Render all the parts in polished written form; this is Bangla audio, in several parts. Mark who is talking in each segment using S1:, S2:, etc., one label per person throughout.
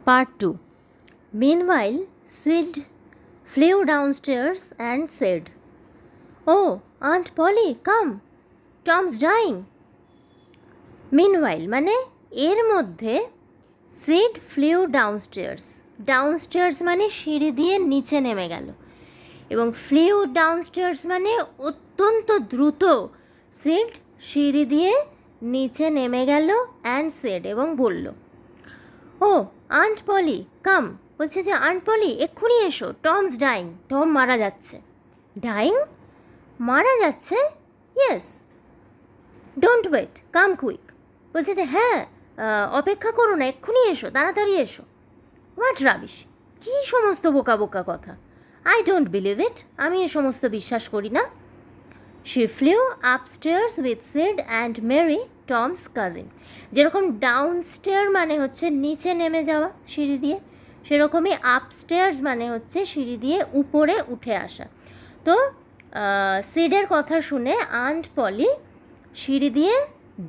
S1: Part 2. Meanwhile, Sid flew downstairs and said, "Oh, Aunt Polly, come. Tom's dying." Meanwhile মানে এর মধ্যে সিড ফ্লিউ ডাউনস্টেয়ার্স। ডাউনস্টেয়ার্স মানে সিঁড়ি দিয়ে নিচে নেমে গেল, এবং ফ্লিউ ডাউনস্টেয়ার্স মানে অত্যন্ত দ্রুত সিড সিঁড়ি দিয়ে নিচে নেমে গেল অ্যান্ড সেড এবং বলল, "ও আন্ট পলি কাম।" বলছে যে আন্ট পলি এক্ষুনি এসো, টমস ডাইং, টম মারা যাচ্ছে। ডাইং? মারা যাচ্ছে? Yes. Don't wait, come quick. বলছে যে হ্যাঁ, অপেক্ষা করো না, এক্ষুনি এসো, তাড়াতাড়ি এসো। What rubbish! কী সমস্ত বোকা বোকা কথা! আই ডোন্ট বিলিভ ইট, আমি এ সমস্ত বিশ্বাস করি না। She flew upstairs with Sid and Mary, Tom's cousin. যেরকম ডাউনস্টেয়ার মানে হচ্ছে নিচে নেমে যাওয়া সিঁড়ি দিয়ে, সেরকমই আপস্টেয়ার্স মানে হচ্ছে সিঁড়ি দিয়ে উপরে উঠে আসা। তো সিডের কথা শুনে আন্ট পলি সিঁড়ি দিয়ে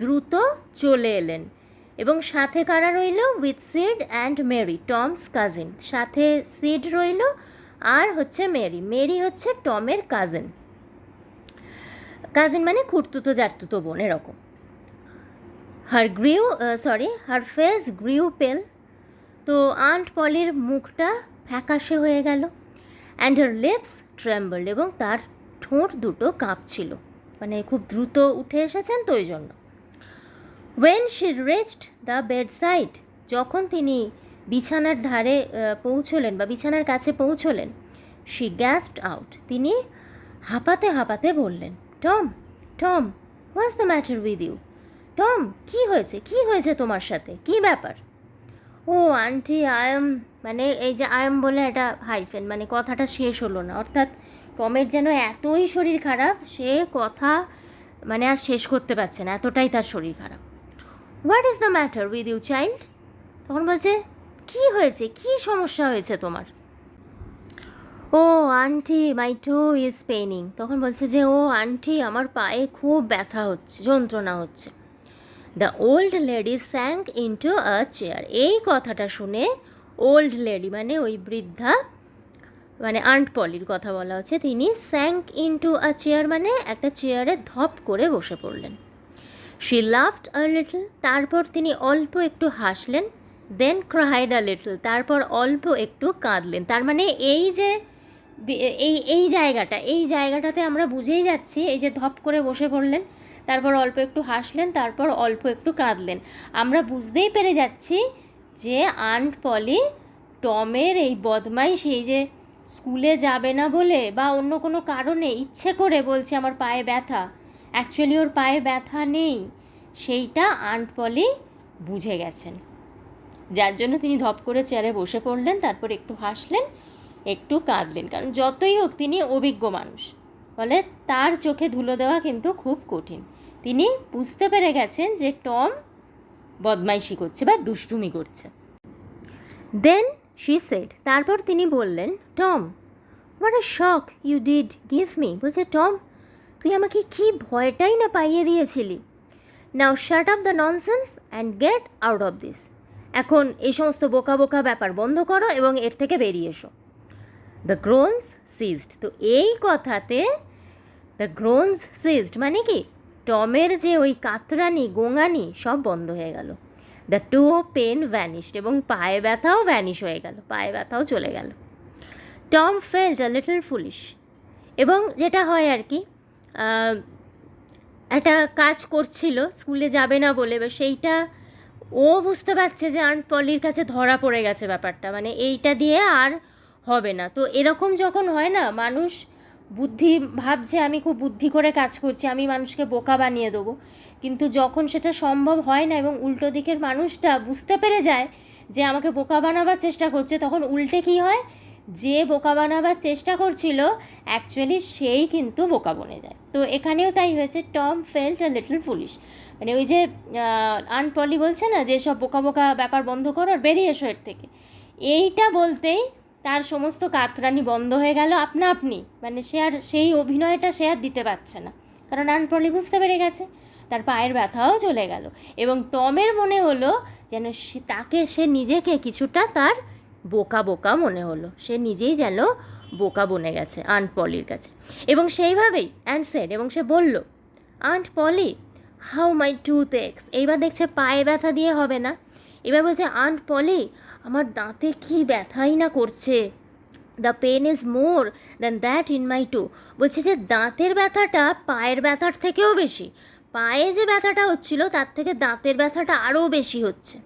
S1: দ্রুত চলে এলেন, এবং সাথে কারা রইল? With Sid and Mary, Tom's cousin. সাথে সিড রইল আর হচ্ছে মেরি। মেরি হচ্ছে টমের কাজিন। কাজিন মানে খুঁড়তুতো জারতুতো বোন এরকম। হার ফেস গ্রিউ পেল। তো আন্ট পলির মুখটা ফ্যাকাশে হয়ে গেল। অ্যান্ড হার লিপস ট্রেম্বলড, এবং তার ঠোঁট দুটো কাঁপছিল, মানে খুব দ্রুত উঠে এসেছেন তো ওই জন্য। When she reached the bedside, যখন তিনি বিছানার ধারে পৌঁছলেন বা বিছানার কাছে পৌঁছলেন, শি গ্যাসপড আউট, তিনি হাঁপাতে হাঁপাতে বললেন, Tom, Tom, what's the matter with you? Tom, কী হয়েছে, কী হয়েছে তোমার সাথে, কী ব্যাপার? ও আন্টি, মানে এই যে বলে একটা হাইফেন, মানে কথাটা শেষ হলো না, অর্থাৎ টমের যেন এতই শরীর খারাপ, সে কথা মানে আর শেষ করতে পারছে না, এতটাই তার শরীর খারাপ। What is the matter with you child? তখন বলছে, কী হয়েছে, কী সমস্যা হয়েছে তোমার? Oh aunty, my toe is paining. তখন বলছে যে ও আন্টি, আমার পায়ে খুব ব্যথা হচ্ছে, যন্ত্রণা হচ্ছে। The old lady sank into a chair. এই কথাটা শুনে ওল্ড লেডি মানে ওই বৃদ্ধা, মানে আন্ট পলির কথা বলা হচ্ছে, তিনি স্যাঙ্ক ইন্টু আ চেয়ার মানে একটা চেয়ারে ধপ করে বসে পড়লেন। শি লাফড আ লিটল, তারপর তিনি অল্প একটু হাসলেন। দেন ক্রাইড আ লিটল, তারপর অল্প একটু কাঁদলেন। তার মানে এই যে এই জায়গাটাতে আমরা বুঝেই যাচ্ছি, এই যে ধপ করে বসে পড়লেন, তারপর অল্প একটু হাসলেন, তারপর অল্প একটু কাঁদলেন, আমরা বুঝতেই পেরে যাচ্ছি যে আন্ট পলি টমের এই বদমাইশি, এই যে স্কুলে যাবে না বলে বা অন্য কোনো কারণে ইচ্ছে করে বলছে আমার পায়ে ব্যথা, অ্যাকচুয়ালি ওর পায়ে ব্যথা নেই, সেইটা আন্ট পলি বুঝে গেছেন, যার জন্য তিনি ধপ করে চেয়ারে বসে পড়লেন, তারপর একটু হাসলেন, একটু কাঁদলেন, কারণ যতই হোক তিনি অভিজ্ঞ মানুষ, ফলে তার চোখে ধুলো দেওয়া কিন্তু খুব কঠিন। তিনি বুঝতে পেরে গেছেন যে টম বদমাইশি করছে বা দুষ্টুমি করছে। দেন শি সেড, তারপর তিনি বললেন, Tom, what a shock you did give me. বলছে, টম, তুই আমাকে কি ভয়টাই না পাইয়ে দিয়েছিলি। Now shut up the nonsense and get out of this. এখন এই সমস্ত বোকা বোকা ব্যাপার বন্ধ করো এবং এর থেকে বেরিয়ে এসো। The groans ceased. তো এই কথাতে দ্য গ্রোনস সিজড মানে কি, টমের যে ওই কাতরানি গোঙানি সব বন্ধ হয়ে গেল। দ্য টু পেন ভ্যানিশড, এবং পায়ে ব্যথাও ভ্যানিশ হয়ে গেল, পায়ে ব্যথাও চলে গেল। Tom felt a little foolish, এবং যেটা হয় আর কি, একটা কাজ করছিল স্কুলে যাবে না বলে, বা সেইটা ও বুঝতে পারছে যে আন্ট পলির কাছে ধরা পড়ে গেছে ব্যাপারটা, মানে এইটা দিয়ে আর হবে না। তো এরকম যখন হয় না, মানুষ বুদ্ধি ভাবছে আমি খুব বুদ্ধি করে কাজ করছি, আমি মানুষকে বোকা বানিয়ে দেবো, কিন্তু যখন সেটা সম্ভব হয় না এবং উল্টো দিকের মানুষটা বুঝতে পেরে যায় যে আমাকে বোকা বানাবার চেষ্টা করছে, তখন উল্টে কী হয়, যে বোকা বানাবার চেষ্টা করছিল অ্যাকচুয়ালি সেই কিন্তু বোকা বনে যায়। তো এখানেও তাই হয়েছে, Tom felt a little foolish, মানে ওই যে আন্ট পলি বলছে না যে সব বোকা বোকা ব্যাপার বন্ধ করো আর বেরিয়ে এসো এর থেকে, এইটা বলতেই তার সমস্ত কাতরানি বন্ধ হয়ে গেল আপনা আপনি, মানে সে আর সেই অভিনয়টা সে আর দিতে পারছে না, কারণ আন্ট পলি বুঝতে পেরে গেছে, তার পায়ের ব্যথাও চলে গেল। এবং টমের মনে হলো যেন সে নিজেকে কিছুটা তার বোকা বোকা মনে হলো, সে নিজেই যেন বোকা বনে গেছে আন্ট পলির কাছে। এবং সেইভাবেই অ্যান্ড এবং সে বলল, Aunt Polly, how my tooth aches. এইবার দেখছে পায়ে ব্যথা দিয়ে হবে না, এবার বলছে, আন্ট পলি, আমার দাঁতে কি ব্যথাই না করছে, the pain is more than that in my toe. বলছে যে দাঁতের ব্যথাটা পায়ের ব্যথার থেকেও বেশি, পায়ে যে ব্যথাটা হচ্ছিল তার থেকে দাঁতের ব্যথাটা আরও বেশি হচ্ছে,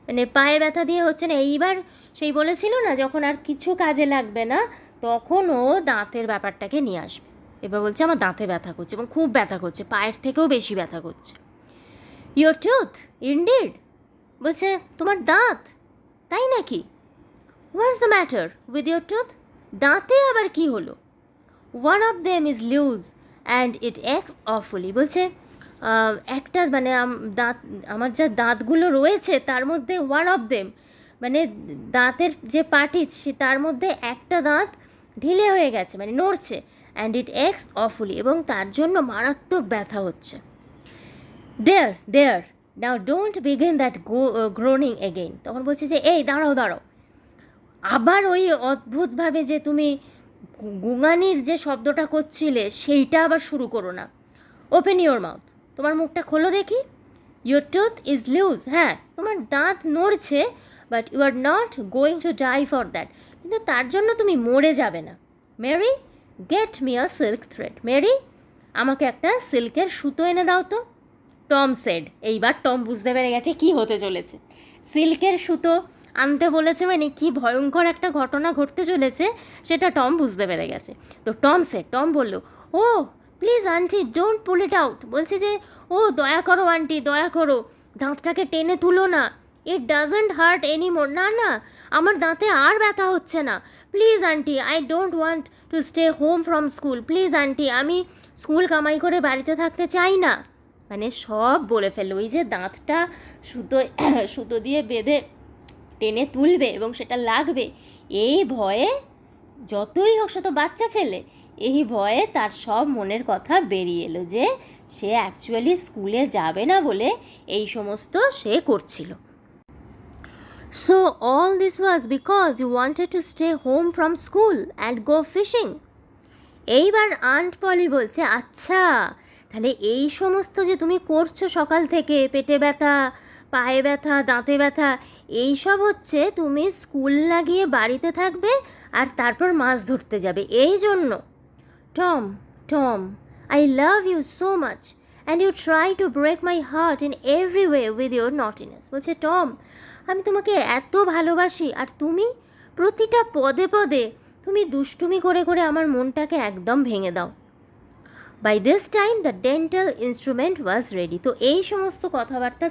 S1: মানে পায়ের ব্যথা দিয়ে হচ্ছে না। এইবার সেই বলেছিল না, যখন আর কিছু কাজে লাগবে না তখন ও দাঁতের ব্যাপারটাকে নিয়ে আসবে। এবার বলছে আমার দাঁতে ব্যথা করছে এবং খুব ব্যথা করছে, পায়ের থেকেও বেশি ব্যথা করছে। Your tooth indeed. বলছে তোমার দাঁত, তাই নাকি? What's the matter with your tooth? দাঁতে আবার কি হলো? One of them is loose and it aches awfully. বলছে একটা মানে দাঁত, আমার যা দাঁতগুলো রয়েছে তার মধ্যে ওয়ান অফ দেম, মানে দাঁতের যে পার্টি তার মধ্যে একটা দাঁত ঢিলে হয়ে গেছে, মানে নড়ছে, অ্যান্ড ইট এক্স অফুলি, এবং তার জন্য মারাত্মক ব্যথা হচ্ছে। There now don't begin that groaning again. তখন বলছে যে এই দাঁড়াও, আবার ওই অদ্ভুতভাবে যে তুমি গুঙানির যে শব্দটা করছিলে সেইটা আবার শুরু করো না। ওপেন ইওর মাউথ, তোমার মুখটা খোলো দেখি। ইয়োর টুথ ইজ লুজ, হ্যাঁ তোমার দাঁত নড়ছে, but you are not going to die for that, কিন্তু তার জন্য তুমি মরে যাবে না। Mary, get me a silk thread. Mary, আমাকে একটা সিল্কের সুতো এনে দাও তো। Tom shed. এইবার টম বুঝতে পেরে গেছে কি হতে চলেছে। সিল্কের সুতো আনতে বলেছে মানে কি ভয়ঙ্কর একটা ঘটনা ঘটতে চলেছে সেটা টম বুঝতে পেরে গেছে। তো টম বলল, oh please aunty don't pull it out. বলছে যে ও দয়া করো আন্টি, দয়া করো, দাঁতটাকে টেনে তুলো না। It doesn't heart anymore. না আমার দাঁতে আর ব্যথা হচ্ছে না। Please aunty, I don't want to stay home from school. Please aunty, আমি স্কুল কামাই করে বাড়িতে থাকতে চাই না। মানে সব বলে ফেললো। ওই যে দাঁতটা সুতো দিয়ে বেঁধে টেনে তুলবে এবং সেটা লাগবে, এই ভয়ে, যতই হোক সে তো বাচ্চা ছেলে, এই ভয়ে তার সব মনের কথা বেরিয়ে এলো যে সে অ্যাকচুয়ালি স্কুলে যাবে না বলে এই সমস্ত সে করছিল। So all this was because you wanted to stay home from school and go fishing. এইবার আন্ট পলি বলছে, আচ্ছা তাহলে এই সমস্ত যে তুমি করছো সকাল থেকে, পেটে ব্যথা, পায়ে ব্যথা, দাঁতে ব্যথা, এইসব হচ্ছে তুমি স্কুল না গিয়ে বাড়িতে থাকবে আর তারপর মাছ ধরতে যাবে এই জন্য। Tom, I love you so much and you try to break my heart in every way with your naughtiness. বলছে টম, আমি তোমাকে এত ভালোবাসি আর তুমি প্রতিটা পদে পদে তুমি দুষ্টুমি করে করে আমার মনটাকে একদম ভেঙে দাও। By this time the dental instrument was ready. তো এই সমস্ত কথাবার্তা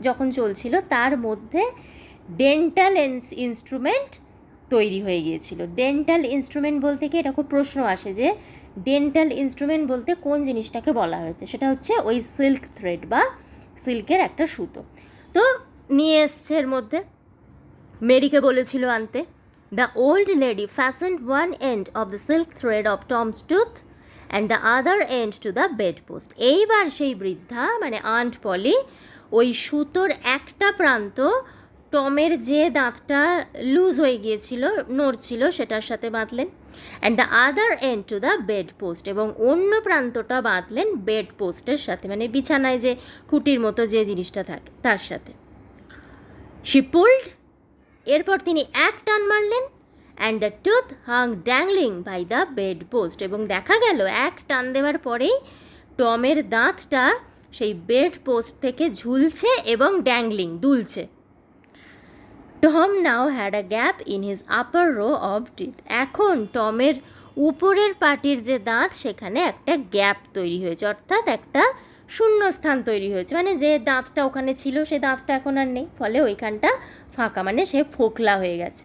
S1: যখন চলছিল তার মধ্যে ডেন্টাল ইনস্ট্রুমেন্ট তৈরি হয়ে গিয়েছিল। ডেন্টাল ইনস্ট্রুমেন্ট বলতে কি, এটা খুব প্রশ্ন আসে যে ডেন্টাল ইনস্ট্রুমেন্ট বলতে কোন জিনিসটাকে বলা হয়েছে, সেটা হচ্ছে ওই সিল্ক থ্রেড বা সিল্কের একটা সুতো। তো নিয়ে এসছে এর মধ্যে, মেরিকে বলেছিল আনতে। The old lady fashioned one end of the silk thread of Tom's tooth and the other end to the bed post. এইবার সেই বৃদ্ধা মানে আন্ট পলি ওই সুতোর একটা প্রান্ত টমের যে দাঁতটা লুজ হয়ে গিয়েছিল, নড়ছিল, সেটার সাথে বাঁধলেন, and the other end to the bed post, এবং অন্য প্রান্তটা বাঁধলেন বেড পোস্টের সাথে, মানে বিছানায় যে খুঁটির মতো যে জিনিসটা থাকে তার সাথে। শি পুলড, এরপর তিনি এক টান মারলেন, and the tooth hung dangling by the bed post, এবং দেখা গেল এক টান দেওয়ার পরেই টমের দাঁতটা সেই বেড পোস্ট থেকে ঝুলছে এবং ড্যাংলিং, দুলছে। Tom now had a gap in his upper row of teeth. এখন টমের উপরের পাটির যে দাঁত সেখানে একটা গ্যাপ তৈরি হয়েছে, অর্থাৎ একটা শূন্যস্থান তৈরি হয়েছে, মানে যে দাঁতটা ওখানে ছিল সে দাঁতটা এখন আর নেই, ফলে ওইখানটা ফাঁকা, মানে সে ফোকলা হয়ে গেছে।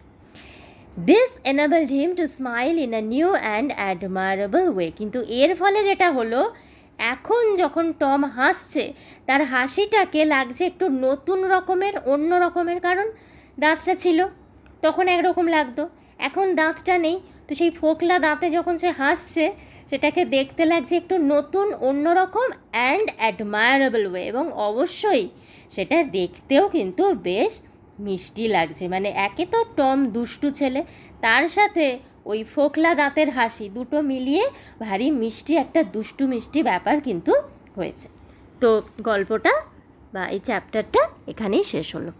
S1: This enabled him to smile in a new and admirable way. কিন্তু এর ফলে যেটা হলো, এখন যখন টম হাসছে তার হাসিটাকে লাগছে একটু নতুন রকমের, অন্য রকমের, কারণ দাঁতটা ছিল তখন একরকম লাগতো, এখন দাঁতটা নেই তো সেই ফোকলা দাঁতে যখন সে হাসছে সেটাকে দেখতে লাগছে একটু নতুন, অন্যরকম অ্যান্ড অ্যাডমায়ারেবল ওয়ে, এবং অবশ্যই সেটা দেখতেও কিন্তু বেশ মিষ্টি লাগছে। মানে একে তো টম দুষ্টু ছেলে, তার সাথে ওই ফোকলা দাঁতের হাসি, দুটো মিলিয়ে ভারী মিষ্টি একটা দুষ্টু মিষ্টি ব্যাপার কিন্তু হয়েছে। তো গল্পটা বা এই চ্যাপ্টারটা এখানেই শেষ হলো।